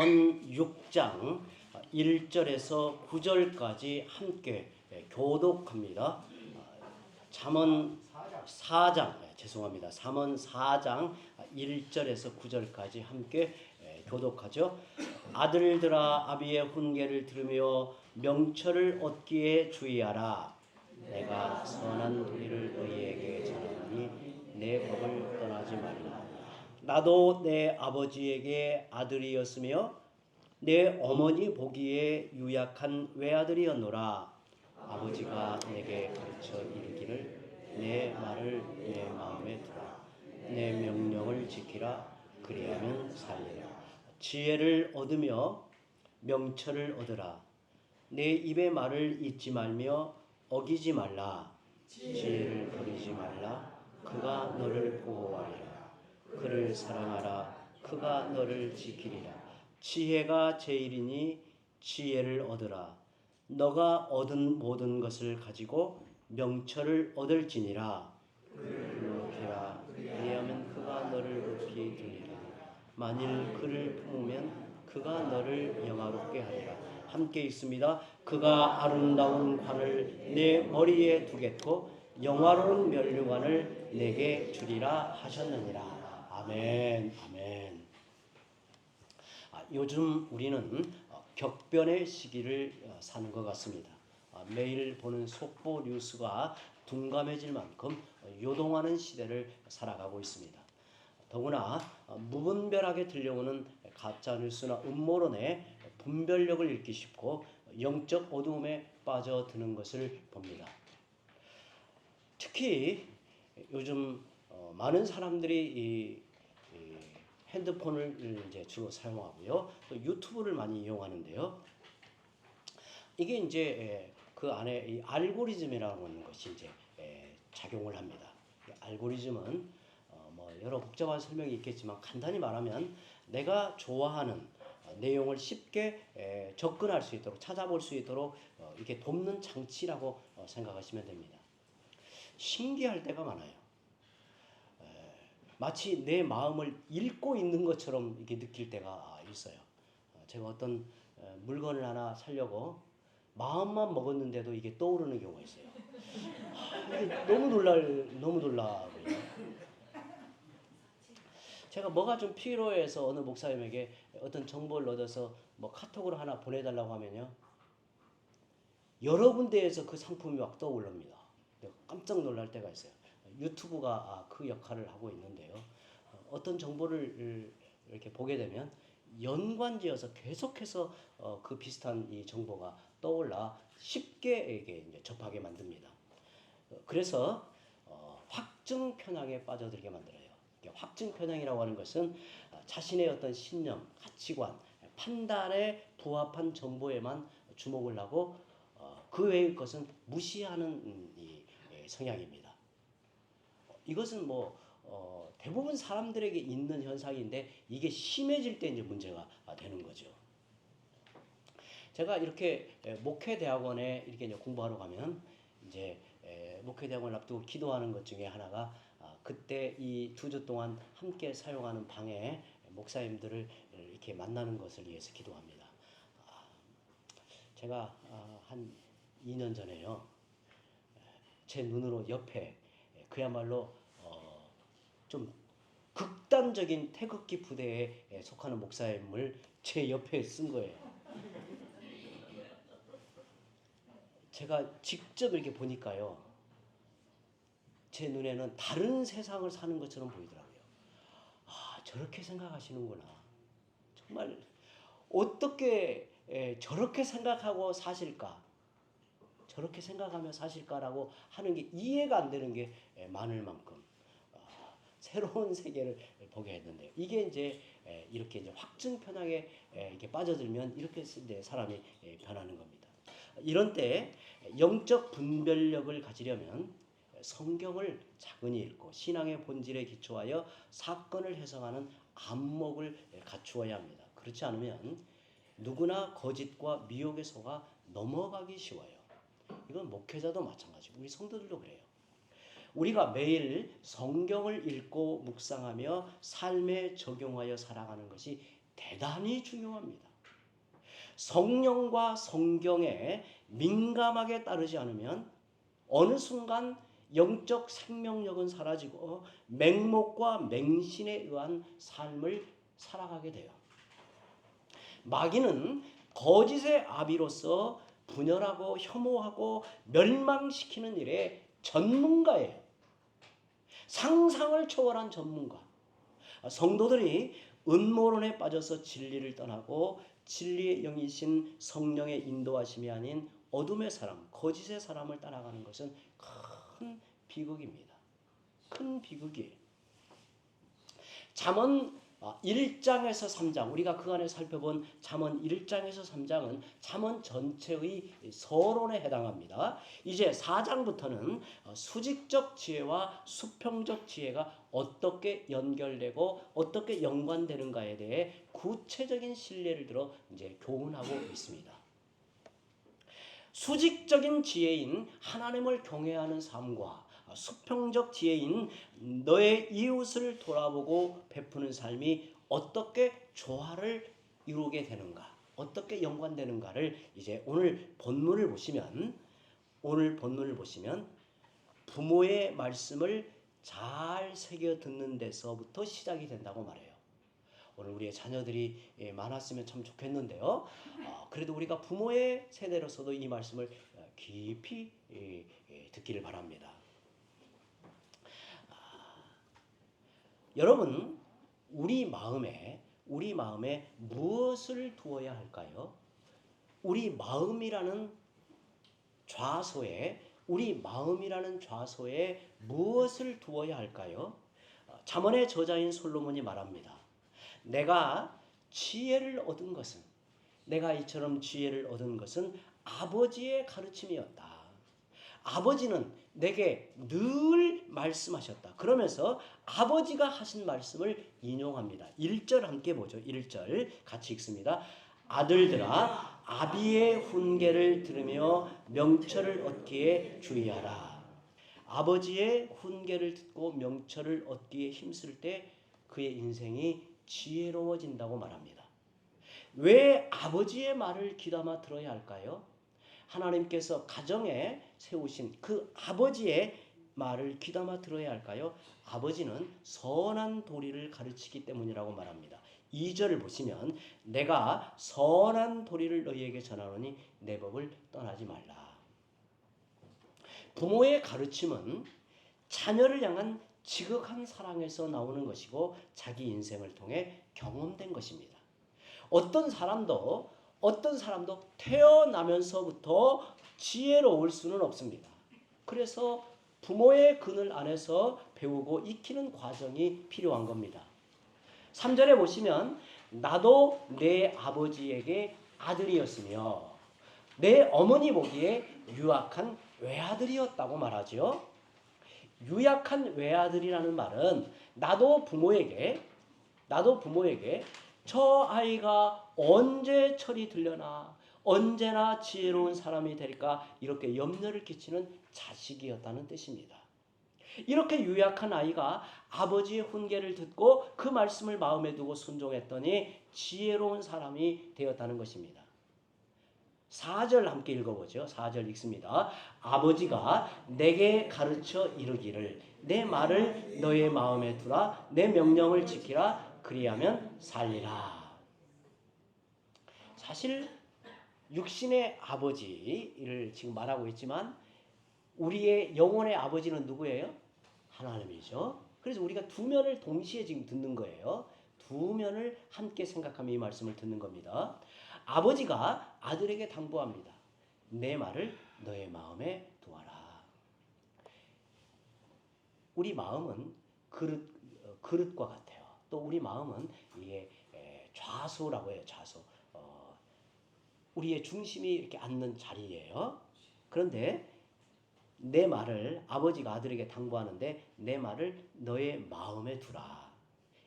전 6장 1절에서 9절까지 함께 교독합니다. 잠언 4장, 죄송합니다. 잠언 4장 1절에서 9절까지 함께 교독하죠. 아들들아 아비의 훈계를 들으며 명철을 얻기에 주의하라. 내가 선한 도리를 너희에게 전하니 내 법을 떠나지 말라. 나도 내 아버지에게 아들이었으며 내 어머니 보기에 유약한 외아들이었노라. 아버지가 내게 가르쳐 이르기를 내 말을 내 마음에 두라. 내 명령을 지키라. 그리하면 살리라. 지혜를 얻으며 명철을 얻으라. 내 입의 말을 잊지 말며 어기지 말라. 지혜를 버리지 말라. 그가 너를 보호하리라. 그를 사랑하라. 그가 너를 지키리라. 지혜가 제일이니 지혜를 얻으라. 너가 얻은 모든 것을 가지고 명철을 얻을지니라. 그를 높이라. 그리하면 그가 너를 높이 들리라. 만일 그를 품으면 그가 너를 영화롭게 하리라. 함께 있습니다. 그가 아름다운 관을 내 머리에 두겠고 영화로운 면류관을 내게 주리라 하셨느니라. 아멘, 아멘. 요즘 우리는 격변의 시기를 사는 것 같습니다. 매일 보는 속보 뉴스가 둔감해질 만큼 요동하는 시대를 살아가고 있습니다. 더구나 무분별하게 들려오는 가짜 뉴스나 음모론에 분별력을 잃기 쉽고 영적 어두움에 빠져드는 것을 봅니다. 특히 요즘 많은 사람들이 이 핸드폰을 이제 주로 사용하고요, 또 유튜브를 많이 이용하는데요. 이게 이제 그 안에 이 알고리즘이라는 것이 이제 작용을 합니다. 알고리즘은 뭐 여러 복잡한 설명이 있겠지만 간단히 말하면 내가 좋아하는 내용을 쉽게 접근할 수 있도록 찾아볼 수 있도록 이렇게 돕는 장치라고 생각하시면 됩니다. 신기할 때가 많아요. 마치 내 마음을 읽고 있는 것처럼 이렇게 느낄 때가 있어요. 제가 어떤 물건을 하나 사려고 마음만 먹었는데도 이게 떠오르는 경우가 있어요. 이게 너무 놀라고요. 제가 뭐가 좀 필요해서 어느 목사님에게 어떤 정보를 얻어서 뭐 카톡으로 하나 보내달라고 하면요, 여러 군데에서 그 상품이 막 떠올릅니다. 깜짝 놀랄 때가 있어요. 유튜브가 그 역할을 하고 있는데요. 어떤 정보를 이렇게 보게 되면 연관지어서 계속해서 그 비슷한 이 정보가 떠올라 쉽게 이게 접하게 만듭니다. 그래서 확증 편향에 빠져들게 만들어요. 확증 편향이라고 하는 것은 자신의 어떤 신념, 가치관, 판단에 부합한 정보에만 주목을 하고 그 외의 것은 무시하는 이 성향입니다. 이것은 뭐 대부분 사람들에게 있는 현상인데 이게 심해질 때 이제 문제가 되는 거죠. 제가 이렇게 목회대학원에 이렇게 이제 공부하러 가면 이제 목회대학원을 앞두고 기도하는 것 중에 하나가 그때 이 2주 동안 함께 사용하는 방에 목사님들을 이렇게 만나는 것을 위해서 기도합니다. 제가 한 2년 전에요, 제 눈으로 옆에 그야말로 좀 극단적인 태극기 부대에 속하는 목사님을 제 옆에 쓴 거예요. 제가 직접 이렇게 보니까요, 제 눈에는 다른 세상을 사는 것처럼 보이더라고요. 저렇게 생각하시는구나. 정말 어떻게 저렇게 생각하고 사실까? 저렇게 생각하며 사실까라고 하는 게 이해가 안 되는 게 많을 만큼 새로운 세계를 보게 했는데요. 이게 이제 이렇게 이제 확증 편향에 이렇게 빠져들면 이렇게 이제 사람이 변하는 겁니다. 이런 때 영적 분별력을 가지려면 성경을 차근히 읽고 신앙의 본질에 기초하여 사건을 해석하는 안목을 갖추어야 합니다. 그렇지 않으면 누구나 거짓과 미혹에 속아 넘어가기 쉬워요. 이건 목회자도 마찬가지고 우리 성도들도 그래요. 우리가 매일 성경을 읽고 묵상하며 삶에 적용하여 살아가는 것이 대단히 중요합니다. 성령과 성경에 민감하게 따르지 않으면 어느 순간 영적 생명력은 사라지고 맹목과 맹신에 의한 삶을 살아가게 돼요. 마귀는 거짓의 아비로서 분열하고 혐오하고 멸망시키는 일에 전문가예요. 상상을 초월한 전문가. 성도들이 음모론에 빠져서 진리를 떠나고 진리의 영이신 성령의 인도하심이 아닌 어둠의 사람, 거짓의 사람을 따라가는 것은 큰 비극입니다. 큰 비극이에요. 잠언 1장에서 3장, 우리가 그 안에 살펴본 잠언 1장에서 3장은 잠언 전체의 서론에 해당합니다. 이제 4장부터는 수직적 지혜와 수평적 지혜가 어떻게 연결되고 어떻게 연관되는가에 대해 구체적인 신뢰를 들어 이제 교훈하고 있습니다. 수직적인 지혜인 하나님을 경외하는 삶과 수평적 지혜인 너의 이웃을 돌아보고 베푸는 삶이 어떻게 조화를 이루게 되는가, 어떻게 연관되는가를 이제 오늘 본문을 보시면 부모의 말씀을 잘 새겨 듣는 데서부터 시작이 된다고 말해요. 오늘 우리의 자녀들이 많았으면 참 좋겠는데요. 그래도 우리가 부모의 세대로서도 이 말씀을 깊이 듣기를 바랍니다. 여러분, 우리 마음에 무엇을 두어야 할까요? 우리 마음이라는 좌소에 무엇을 두어야 할까요? 잠언의 저자인 솔로몬이 말합니다. 내가 이처럼 지혜를 얻은 것은 아버지의 가르침이었다. 아버지는 내게 늘 말씀하셨다. 그러면서 아버지가 하신 말씀을 인용합니다. 1절 함께 보죠. 1절 같이 읽습니다. 아들들아, 아비의 훈계를 들으며 명철을 얻기에 주의하라. 아버지의 훈계를 듣고 명철을 얻기에 힘쓸 때 그의 인생이 지혜로워진다고 말합니다. 왜 아버지의 말을 귀담아 들어야 할까요? 하나님께서 가정에 세우신 그 아버지의 말을 귀담아 들어야 할까요? 아버지는 선한 도리를 가르치기 때문이라고 말합니다. 2절을 보시면 내가 선한 도리를 너희에게 전하노니 내 법을 떠나지 말라. 부모의 가르침은 자녀를 향한 지극한 사랑에서 나오는 것이고 자기 인생을 통해 경험된 것입니다. 어떤 사람도 태어나면서부터 지혜로울 수는 없습니다. 그래서 부모의 그늘 안에서 배우고 익히는 과정이 필요한 겁니다. 3절에 보시면 나도 내 아버지에게 아들이었으며 내 어머니 보기에 유약한 외아들이었다고 말하죠. 유약한 외아들이라는 말은 나도 부모에게 저 아이가 언제 철이 들려나, 언제나 지혜로운 사람이 될까 이렇게 염려를 끼치는 자식이었다는 뜻입니다. 이렇게 유약한 아이가 아버지의 훈계를 듣고 그 말씀을 마음에 두고 순종했더니 지혜로운 사람이 되었다는 것입니다. 4절 함께 읽어보죠. 4절 읽습니다. 아버지가 내게 가르쳐 이르기를 내 말을 너의 마음에 두라, 내 명령을 지키라, 그리하면 살리라. 사실 육신의 아버지를 지금 말하고 있지만 우리의 영혼의 아버지는 누구예요? 하나님이죠. 그래서 우리가 두 면을 동시에 지금 듣는 거예요. 두 면을 함께 생각하며 이 말씀을 듣는 겁니다. 아버지가 아들에게 당부합니다. 내 말을 너의 마음에 두어라. 우리 마음은 그릇과 같아요. 또 우리 마음은 이게 좌소라고 해요. 좌소. 우리의 중심이 이렇게 앉는 자리예요. 그런데 내 말을 아버지가 아들에게 당부하는데 내 말을 너의 마음에 두라.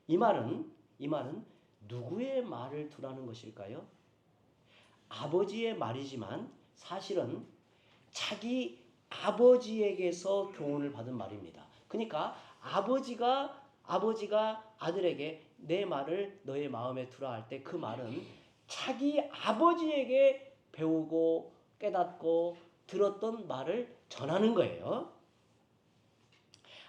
이 말은 누구의 말을 두라는 것일까요? 아버지의 말이지만 사실은 자기 아버지에게서 교훈을 받은 말입니다. 그러니까 아버지가 아들에게 내 말을 너의 마음에 두라 할 때 그 말은 자기 아버지에게 배우고 깨닫고 들었던 말을 전하는 거예요.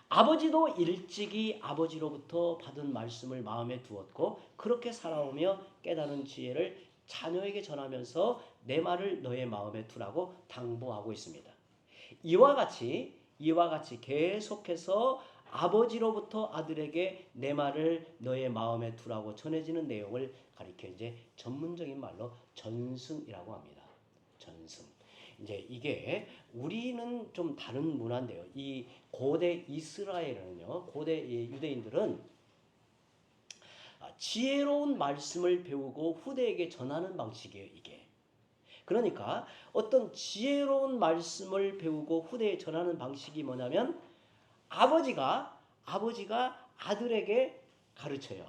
아버지도 일찍이 아버지로부터 받은 말씀을 마음에 두었고 그렇게 살아오며 깨달은 지혜를 자녀에게 전하면서 내 말을 너의 마음에 두라고 당부하고 있습니다. 이와 같이 계속해서 아버지로부터 아들에게 내 말을 너의 마음에 두라고 전해지는 내용을 가리켜 이제 전문적인 말로 전승이라고 합니다. 전승. 이제 이게 우리는 좀 다른 문화인데요. 이 고대 이스라엘은요, 고대 유대인들은 지혜로운 말씀을 배우고 후대에게 전하는 방식이에요, 이게. 그러니까 어떤 지혜로운 말씀을 배우고 후대에 전하는 방식이 뭐냐면 아버지가 아들에게 가르쳐요.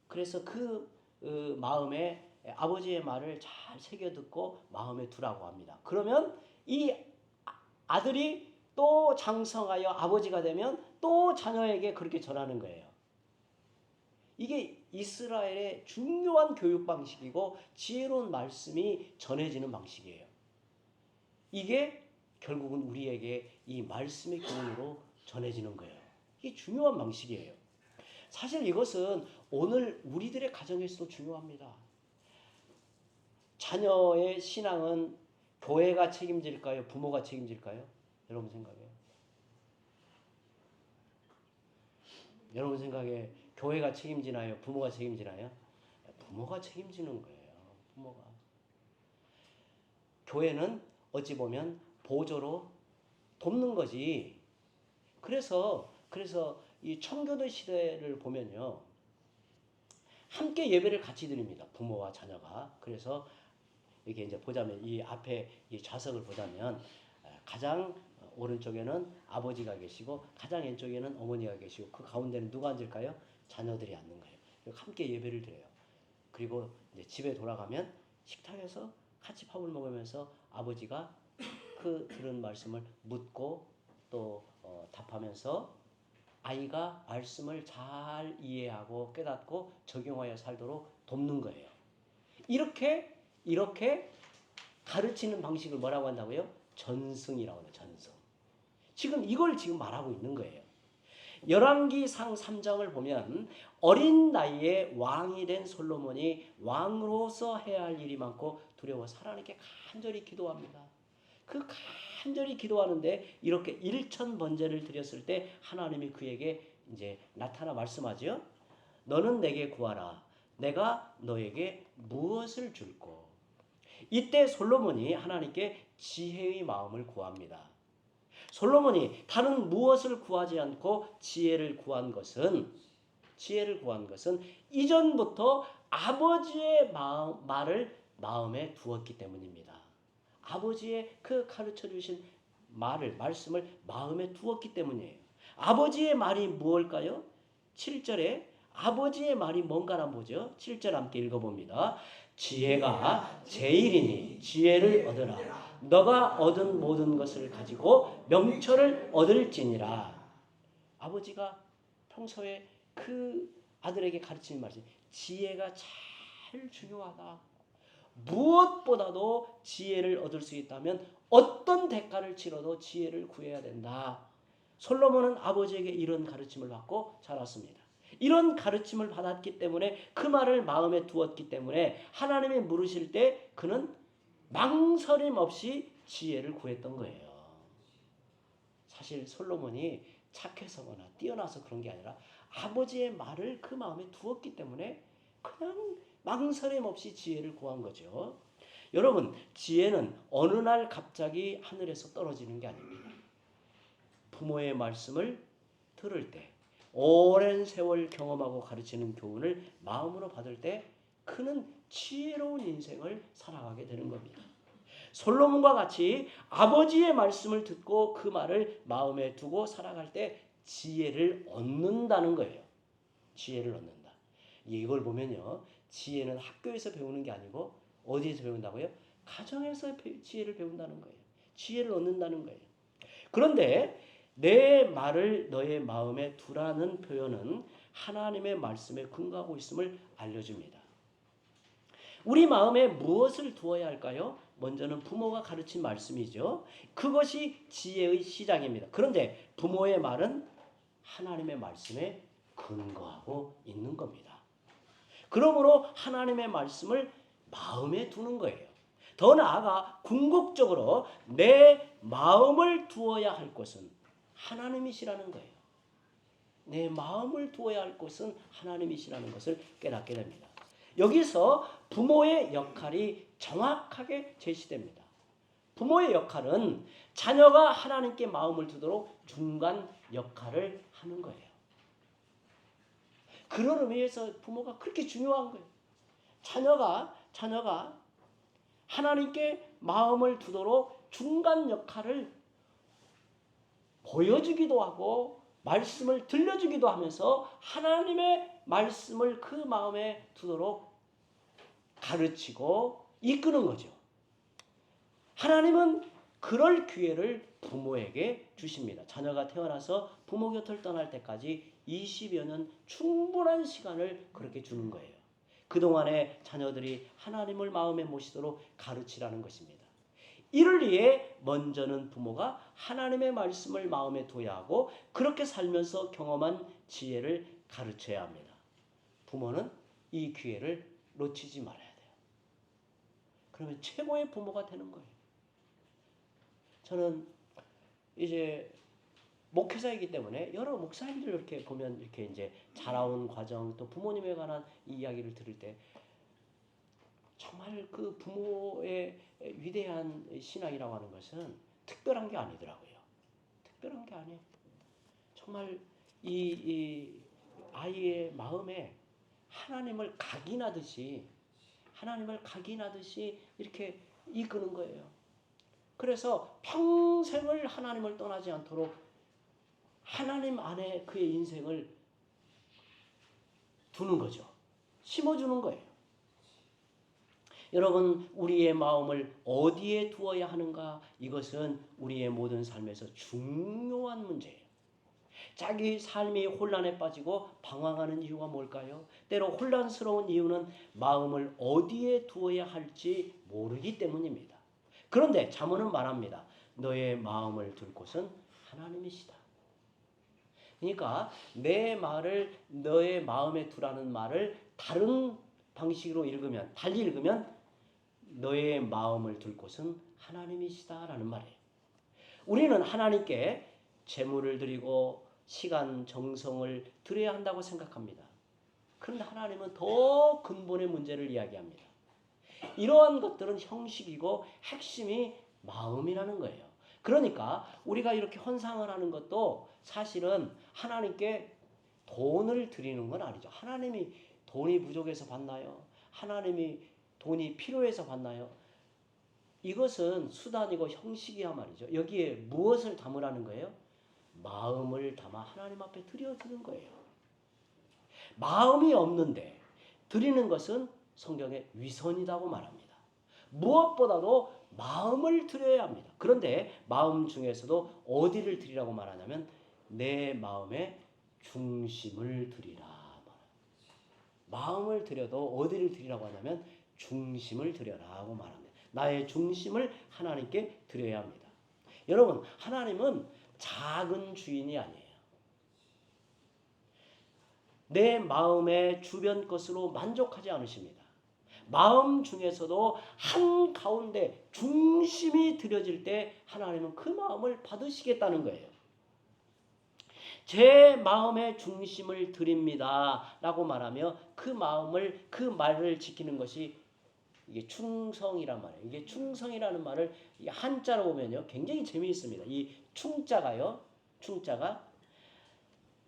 그래서 그 마음에 아버지의 말을 잘 새겨 듣고 마음에 두라고 합니다. 그러면 이 아들이 또 장성하여 아버지가 되면 또 자녀에게 그렇게 전하는 거예요. 이게 이스라엘의 중요한 교육 방식이고 지혜로운 말씀이 전해지는 방식이에요. 이게 결국은 우리에게 이 말씀의 교훈으로 전해지는 거예요. 이게 중요한 방식이에요. 사실 이것은 오늘 우리들의 가정에서도 중요합니다. 자녀의 신앙은 교회가 책임질까요? 부모가 책임질까요? 여러분 생각에? 여러분 생각에 교회가 책임지나요? 부모가 책임지나요? 부모가 책임지는 거예요. 부모가. 교회는 어찌 보면 보조로 돕는 거지. 그래서 이 청교도 시대를 보면요. 함께 예배를 같이 드립니다. 부모와 자녀가. 그래서 이렇게 이제 보자면 이 앞에 이 좌석을 보자면 가장 오른쪽에는 아버지가 계시고 가장 왼쪽에는 어머니가 계시고 그 가운데는 누가 앉을까요? 자녀들이 앉는 거예요. 함께 예배를 드려요. 그리고 이제 집에 돌아가면 식탁에서 같이 밥을 먹으면서 아버지가 그 들은 말씀을 묻고 또 답하면서 아이가 말씀을 잘 이해하고 깨닫고 적용하여 살도록 돕는 거예요. 이렇게 가르치는 방식을 뭐라고 한다고요? 전승이라고 해요. 전승. 지금 이걸 지금 말하고 있는 거예요. 열왕기상 3장을 보면 어린 나이에 왕이 된 솔로몬이 왕으로서 해야 할 일이 많고 두려워서 하나님께 간절히 기도합니다. 그 간절히 기도하는데 이렇게 일천 번제를 드렸을 때 하나님이 그에게 이제 나타나 말씀하죠. 너는 내게 구하라. 내가 너에게 무엇을 줄꼬. 이때 솔로몬이 하나님께 지혜의 마음을 구합니다. 솔로몬이 다른 무엇을 구하지 않고 지혜를 구한 것은 이전부터 아버지의 말을 마음에 두었기 때문입니다. 아버지의 그 가르쳐 주신 말씀을 마음에 두었기 때문이에요. 아버지의 말이 무엇일까요? 7절에 아버지의 말이 뭔가를 보죠. 7절 함께 읽어봅니다. 지혜가 제일이니 지혜를 얻으라. 너가 얻은 모든 것을 가지고 명철을 얻을지니라. 아버지가 평소에 그 아들에게 가르치는 말씀, 지혜가 제일 중요하다. 무엇보다도 지혜를 얻을 수 있다면 어떤 대가를 치러도 지혜를 구해야 된다. 솔로몬은 아버지에게 이런 가르침을 받고 자랐습니다. 이런 가르침을 받았기 때문에 그 말을 마음에 두었기 때문에 하나님이 물으실 때 그는 망설임 없이 지혜를 구했던 거예요. 사실 솔로몬이 착해서거나 뛰어나서 그런 게 아니라 아버지의 말을 그 마음에 두었기 때문에 그냥 망설임 없이 지혜를 구한 거죠. 여러분, 지혜는 어느 날 갑자기 하늘에서 떨어지는 게 아닙니다. 부모의 말씀을 들을 때, 오랜 세월 경험하고 가르치는 교훈을 마음으로 받을 때 그는 지혜로운 인생을 살아가게 되는 겁니다. 솔로몬과 같이 아버지의 말씀을 듣고 그 말을 마음에 두고 살아갈 때 지혜를 얻는다는 거예요. 지혜를 얻는다. 이걸 보면요. 지혜는 학교에서 배우는 게 아니고 어디에서 배운다고요? 가정에서 지혜를 배운다는 거예요. 지혜를 얻는다는 거예요. 그런데 내 말을 너의 마음에 두라는 표현은 하나님의 말씀에 근거하고 있음을 알려줍니다. 우리 마음에 무엇을 두어야 할까요? 먼저는 부모가 가르친 말씀이죠. 그것이 지혜의 시작입니다. 그런데 부모의 말은 하나님의 말씀에 근거하고 있는 겁니다. 그러므로 하나님의 말씀을 마음에 두는 거예요. 더 나아가 궁극적으로 내 마음을 두어야 할 곳은 하나님이시라는 거예요. 내 마음을 두어야 할 곳은 하나님이시라는 것을 깨닫게 됩니다. 여기서 부모의 역할이 정확하게 제시됩니다. 부모의 역할은 자녀가 하나님께 마음을 두도록 중간 역할을 하는 거예요. 그런 의미에서 부모가 그렇게 중요한 거예요. 자녀가 하나님께 마음을 두도록 중간 역할을 보여주기도 하고 말씀을 들려주기도 하면서 하나님의 말씀을 그 마음에 두도록 가르치고 이끄는 거죠. 하나님은 그럴 기회를 부모에게 주십니다. 자녀가 태어나서 부모 곁을 떠날 때까지 20여 년 충분한 시간을 그렇게 주는 거예요. 그동안에 자녀들이 하나님을 마음에 모시도록 가르치라는 것입니다. 이를 위해 먼저는 부모가 하나님의 말씀을 마음에 둬야 하고 그렇게 살면서 경험한 지혜를 가르쳐야 합니다. 부모는 이 기회를 놓치지 말아야 돼요. 그러면 최고의 부모가 되는 거예요. 저는 이제 목회자이기 때문에 여러 목사님들 이렇게 보면 이렇게 이제 자라온 과정 또 부모님에 관한 이야기를 들을 때 정말 그 부모의 위대한 신앙이라고 하는 것은 특별한 게 아니더라고요. 특별한 게 아니에요. 정말 이 아이의 마음에 하나님을 각인하듯이 이렇게 이끄는 거예요. 그래서 평생을 하나님을 떠나지 않도록 하나님 안에 그의 인생을 두는 거죠. 심어주는 거예요. 여러분, 우리의 마음을 어디에 두어야 하는가? 이것은 우리의 모든 삶에서 중요한 문제예요. 자기 삶이 혼란에 빠지고 방황하는 이유가 뭘까요? 때로 혼란스러운 이유는 마음을 어디에 두어야 할지 모르기 때문입니다. 그런데 잠언은 말합니다. 너의 마음을 둘 곳은 하나님이시다. 그러니까 내 말을 너의 마음에 두라는 말을 다른 방식으로 읽으면, 달리 읽으면 너의 마음을 둘 곳은 하나님이시다라는 말이에요. 우리는 하나님께 재물을 드리고 시간, 정성을 드려야 한다고 생각합니다. 그런데 하나님은 더 근본의 문제를 이야기합니다. 이러한 것들은 형식이고 핵심이 마음이라는 거예요. 그러니까 우리가 이렇게 헌상을 하는 것도 사실은 하나님께 돈을 드리는 건 아니죠. 하나님이 돈이 부족해서 받나요? 하나님이 돈이 필요해서 받나요? 이것은 수단이고 형식이야 말이죠. 여기에 무엇을 담으라는 거예요? 마음을 담아 하나님 앞에 드려주는 거예요. 마음이 없는데 드리는 것은 성경에 위선이라고 말합니다. 무엇보다도 마음을 드려야 합니다. 그런데 마음 중에서도 어디를 드리라고 말하냐면 내 마음의 중심을 드리라. 마음을 드려도 어디를 드리라고 하냐면 중심을 드려라고 말합니다. 나의 중심을 하나님께 드려야 합니다. 여러분, 하나님은 작은 주인이 아니에요. 내 마음의 주변 것으로 만족하지 않으십니다. 마음 중에서도 한가운데 중심이 드려질 때 하나님은 그 마음을 받으시겠다는 거예요. 제 마음의 중심을 드립니다 라고 말하며 그 말을 지키는 것이 이게 충성이란 말이에요. 이게 충성이라는 말을 한자로 보면요 굉장히 재미있습니다. 이 충자가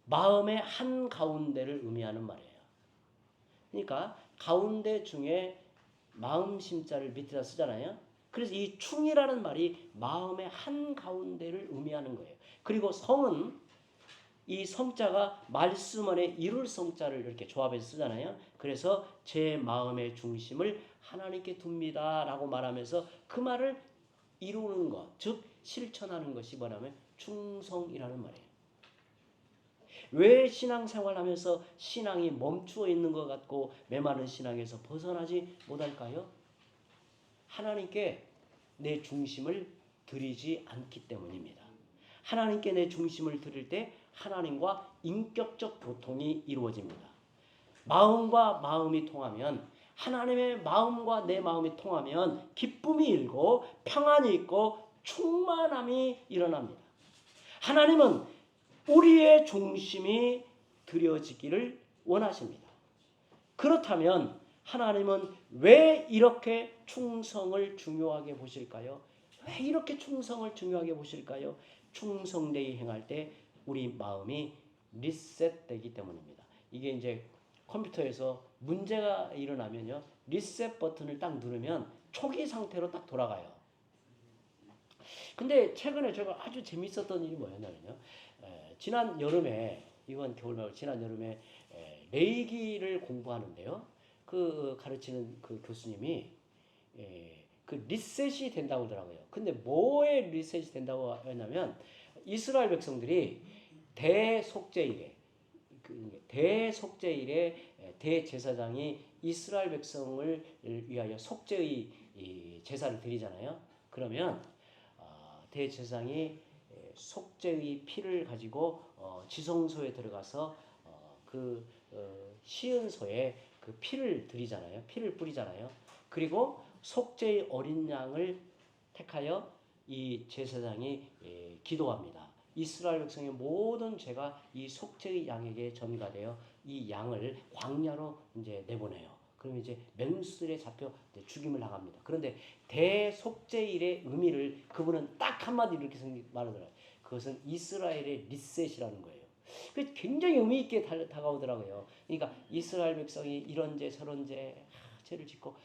마음의 한 가운데를 의미하는 말이에요. 그러니까 가운데 중에 마음 심자를 밑에다 쓰잖아요. 그래서 이 충이라는 말이 마음의 한 가운데를 의미하는 거예요. 그리고 성은 이 성자가 말씀 안에 이룰 성자를 이렇게 조합해서 쓰잖아요. 그래서 제 마음의 중심을 하나님께 둡니다 라고 말하면서 그 말을 이루는 것, 즉 실천하는 것이 뭐냐면 충성이라는 말이에요. 왜 신앙생활하면서 신앙이 멈추어 있는 것 같고 메마른 신앙에서 벗어나지 못할까요? 하나님께 내 중심을 드리지 않기 때문입니다. 하나님께 내 중심을 드릴 때 하나님과 인격적 교통이 이루어집니다. 마음과 마음이 통하면, 하나님의 마음과 내 마음이 통하면 기쁨이 일고 평안이 있고 충만함이 일어납니다. 하나님은 우리의 중심이 드려지기를 원하십니다. 그렇다면 하나님은 왜 이렇게 충성을 중요하게 보실까요? 왜 이렇게 충성을 중요하게 보실까요? 충성되이 행할 때 우리 마음이 리셋되기 때문입니다. 이게 이제 컴퓨터에서 문제가 일어나면요, 리셋 버튼을 딱 누르면 초기 상태로 딱 돌아가요. 근데 최근에 제가 아주 재밌었던 일이 뭐였냐면요, 지난 여름에, 이건 겨울 말고 지난 여름에 레이기를 공부하는데요, 그 가르치는 그 교수님이 그 리셋이 된다고 하더라고요. 근데 뭐에 리셋이 된다고 했냐면, 이스라엘 백성들이 대속죄일에 대제사장이 이스라엘 백성을 위하여 속죄의 제사를 드리잖아요. 그러면 대제사장이 속죄의 피를 가지고 지성소에 들어가서 시은소에 그 피를 드리잖아요. 피를 뿌리잖아요. 그리고 속죄의 어린 양을 택하여 이 제사장이 기도합니다. 이스라엘 백성의 모든 죄가 이 속죄의 양에게 전가되어 이 양을 광야로 이제 내보내요. 그럼 이제 맹수들에 잡혀 죽임을 당합니다. 그런데 대속죄일의 의미를 그분은 딱 한마디 이렇게 말하더라고요. 그것은 이스라엘의 리셋이라는 거예요. 그 굉장히 의미 있게 다가오더라고요. 그러니까 이스라엘 백성이 이런 죄 저런 죄를 짓고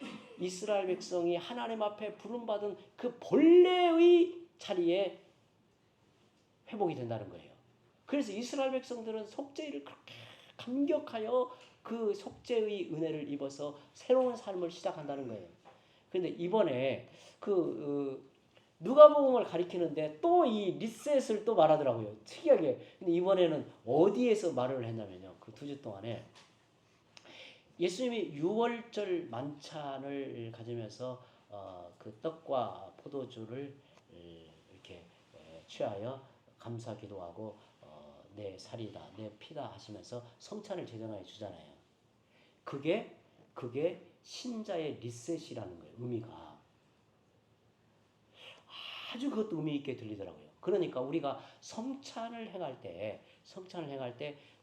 이스라엘 백성이 하나님 앞에 부름받은 그 본래의 자리에 회복이 된다는 거예요. 그래서 이스라엘 백성들은 속죄를 그렇게 감격하여 그 속죄의 은혜를 입어서 새로운 삶을 시작한다는 거예요. 그런데 이번에 누가복음을 가리키는데 또 이 리셋을 또 말하더라고요. 특이하게. 근데 이번에는 어디에서 말을 했냐면요, 그 2주 동안에 예수님이 유월절 만찬을 가지면서 그 떡과 포도주를 이렇게 취하여 감사 기도하고 내 살이다, 내 피다 하시면서 성찬을 제정하여 주잖아요. 그게 신자의 리셋이라는 거예요. 의미가 아주 그것도 의미 있게 들리더라고요. 그러니까 우리가 성찬을 행할 때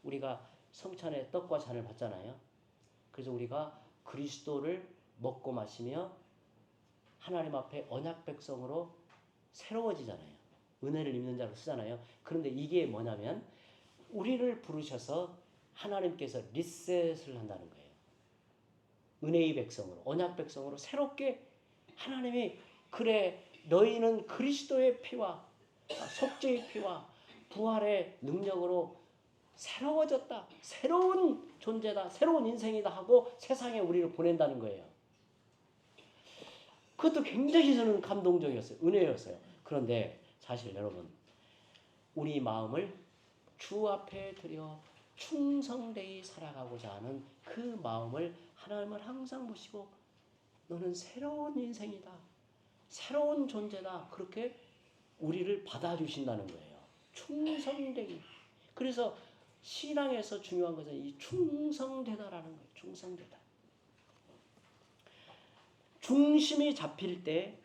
우리가 성찬의 떡과 잔을 받잖아요. 그래서 우리가 그리스도를 먹고 마시며 하나님 앞에 언약 백성으로 새로워지잖아요. 은혜를 입는 자로 쓰잖아요. 그런데 이게 뭐냐면 우리를 부르셔서 하나님께서 리셋을 한다는 거예요. 은혜의 백성으로, 언약 백성으로 새롭게 하나님이, 그래 너희는 그리스도의 피와 속죄의 피와 부활의 능력으로 새로워졌다, 새로운 존재다, 새로운 인생이다 하고 세상에 우리를 보낸다는 거예요. 그것도 굉장히 저는 감동적이었어요. 은혜였어요. 그런데 사실 여러분, 우리 마음을 주 앞에 드려 충성되이 살아가고자 하는 그 마음을 하나님은 항상 보시고 너는 새로운 인생이다, 새로운 존재다, 그렇게 우리를 받아주신다는 거예요. 충성되기. 그래서 신앙에서 중요한 것은 이 충성되다라는 거예요. 충성되다. 중심이 잡힐 때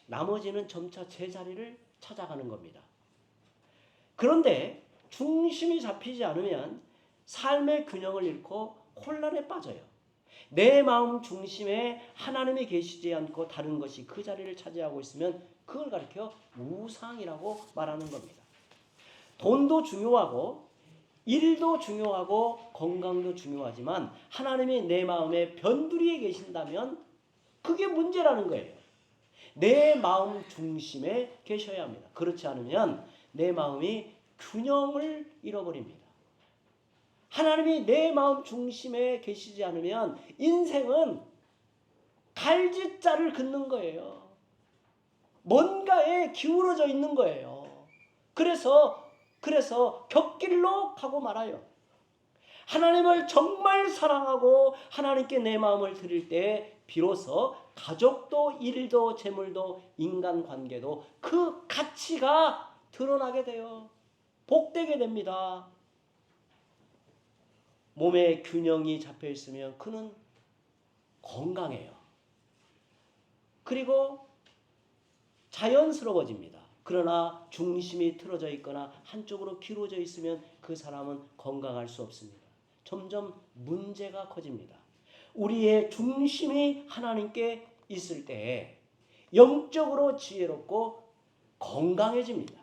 나머지는 점차 제자리를 찾아가는 겁니다. 그런데 중심이 잡히지 않으면 삶의 균형을 잃고 혼란에 빠져요. 내 마음 중심에 하나님이 계시지 않고 다른 것이 그 자리를 차지하고 있으면 그걸 가리켜 우상이라고 말하는 겁니다. 돈도 중요하고 일도 중요하고 건강도 중요하지만 하나님이 내 마음에 변두리에 계신다면 그게 문제라는 거예요. 내 마음 중심에 계셔야 합니다. 그렇지 않으면 내 마음이 균형을 잃어버립니다. 하나님이 내 마음 중심에 계시지 않으면 인생은 갈짓자를 긋는 거예요. 뭔가에 기울어져 있는 거예요. 그래서 그래서 곁길로 가고 말아요. 하나님을 정말 사랑하고 하나님께 내 마음을 드릴 때 비로소 가족도 일도 재물도 인간관계도 그 가치가 드러나게 돼요. 복되게 됩니다. 몸에 균형이 잡혀 있으면 그는 건강해요. 그리고 자연스러워집니다. 그러나 중심이 틀어져 있거나 한쪽으로 기울어져 있으면 그 사람은 건강할 수 없습니다. 점점 문제가 커집니다. 우리의 중심이 하나님께 있을 때 영적으로 지혜롭고 건강해집니다.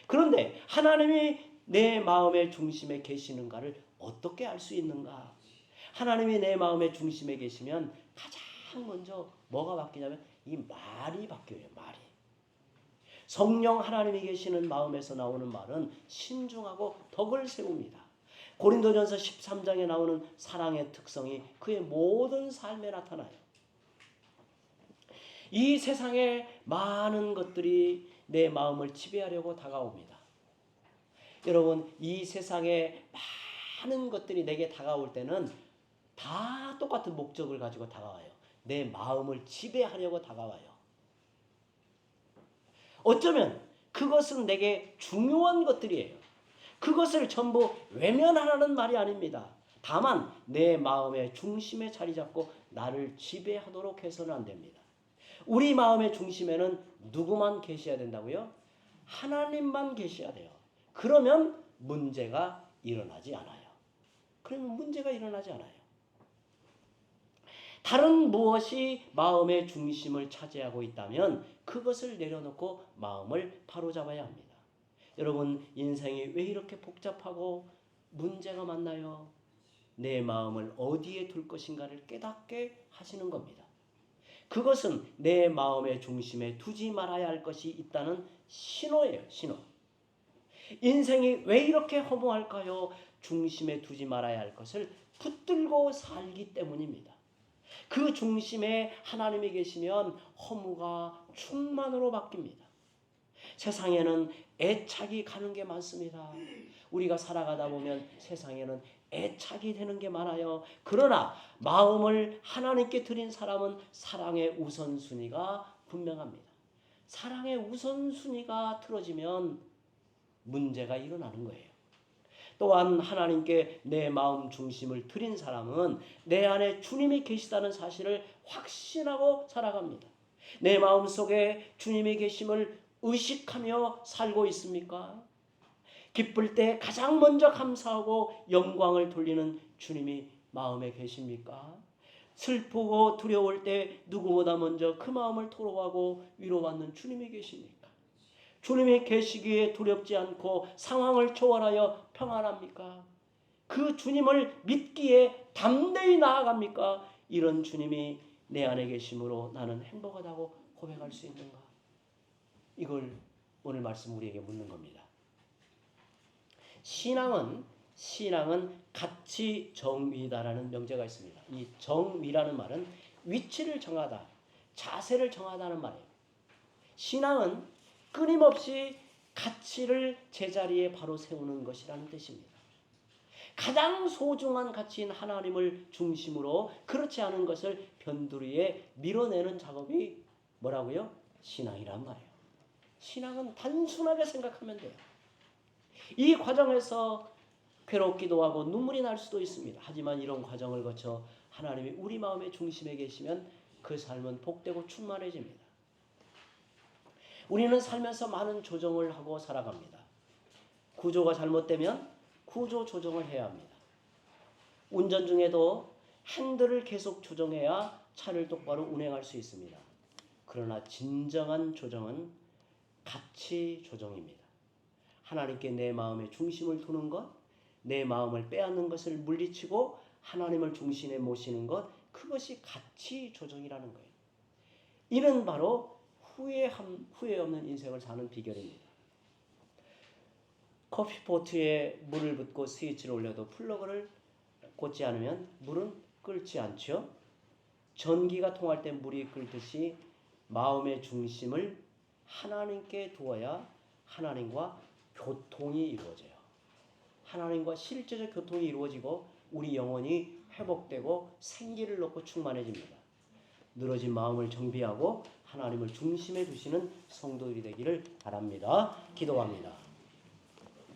그런데 하나님이 내 마음의 중심에 계시는가를 어떻게 알 수 있는가? 하나님이 내 마음의 중심에 계시면 가장 먼저 뭐가 바뀌냐면 이 말이 바뀌어요. 말이. 성령 하나님이 계시는 마음에서 나오는 말은 신중하고 덕을 세웁니다. 고린도전서 13장에 나오는 사랑의 특성이 그의 모든 삶에 나타나요. 이 세상에 많은 것들이 내 마음을 지배하려고 다가옵니다. 여러분, 이 세상에 많은 것들이 내게 다가올 때는 다 똑같은 목적을 가지고 다가와요. 내 마음을 지배하려고 다가와요. 어쩌면 그것은 내게 중요한 것들이에요. 그것을 전부 외면하라는 말이 아닙니다. 다만 내 마음의 중심에 자리 잡고 나를 지배하도록 해서는 안 됩니다. 우리 마음의 중심에는 누구만 계셔야 된다고요? 하나님만 계셔야 돼요. 그러면 문제가 일어나지 않아요. 그러면 문제가 일어나지 않아요. 다른 무엇이 마음의 중심을 차지하고 있다면 그것을 내려놓고 마음을 바로잡아야 합니다. 여러분, 인생이 왜 이렇게 복잡하고 문제가 많나요? 내 마음을 어디에 둘 것인가를 깨닫게 하시는 겁니다. 그것은 내 마음의 중심에 두지 말아야 할 것이 있다는 신호예요. 신호. 인생이 왜 이렇게 허무할까요? 중심에 두지 말아야 할 것을 붙들고 살기 때문입니다. 그 중심에 하나님이 계시면 허무가 충만으로 바뀝니다. 세상에는 애착이 가는 게 많습니다. 우리가 살아가다 보면 세상에는 애착이 되는 게 많아요. 그러나 마음을 하나님께 드린 사람은 사랑의 우선순위가 분명합니다. 사랑의 우선순위가 틀어지면 문제가 일어나는 거예요. 또한 하나님께 내 마음 중심을 드린 사람은 내 안에 주님이 계시다는 사실을 확신하고 살아갑니다. 내 마음속에 주님이 계심을 의식하며 살고 있습니까? 기쁠 때 가장 먼저 감사하고 영광을 돌리는 주님이 마음에 계십니까? 슬프고 두려울 때 누구보다 먼저 그 마음을 토로하고 위로받는 주님이 계십니까? 주님이 계시기에 두렵지 않고 상황을 초월하여 평안합니까? 그 주님을 믿기에 담대히 나아갑니까? 이런 주님이 내 안에 계심으로 나는 행복하다고 고백할 수 있는가? 이걸 오늘 말씀 우리에게 묻는 겁니다. 신앙은 가치 정위다라는 명제가 있습니다. 이 정위라는 말은 위치를 정하다, 자세를 정하다는 말이에요. 신앙은 끊임없이 가치를 제자리에 바로 세우는 것이라는 뜻입니다. 가장 소중한 가치인 하나님을 중심으로 그렇지 않은 것을 변두리에 밀어내는 작업이 뭐라고요? 신앙이란 말이에요. 신앙은 단순하게 생각하면 돼요. 이 과정에서 괴롭기도 하고 눈물이 날 수도 있습니다. 하지만 이런 과정을 거쳐 하나님이 우리 마음의 중심에 계시면 그 삶은 복되고 충만해집니다. 우리는 살면서 많은 조정을 하고 살아갑니다. 구조가 잘못되면 구조 조정을 해야 합니다. 운전 중에도 핸들을 계속 조정해야 차를 똑바로 운행할 수 있습니다. 그러나 진정한 조정은 가치 조정입니다. 하나님께 내 마음의 중심을 두는 것, 내 마음을 빼앗는 것을 물리치고 하나님을 중심에 모시는 것, 그것이 가치 조정이라는 거예요. 이는 바로 후회 없는 인생을 사는 비결입니다. 커피포트에 물을 붓고 스위치를 올려도 플러그를 꽂지 않으면 물은 끓지 않죠. 전기가 통할 때 물이 끓듯이 마음의 중심을 하나님께 두어야 하나님과 교통이 이루어져요. 하나님과 실제적 교통이 이루어지고 우리 영혼이 회복되고 생기를 얻고 충만해집니다. 늘어진 마음을 정비하고 하나님을 중심에 두시는 성도들이 되기를 바랍니다. 기도합니다.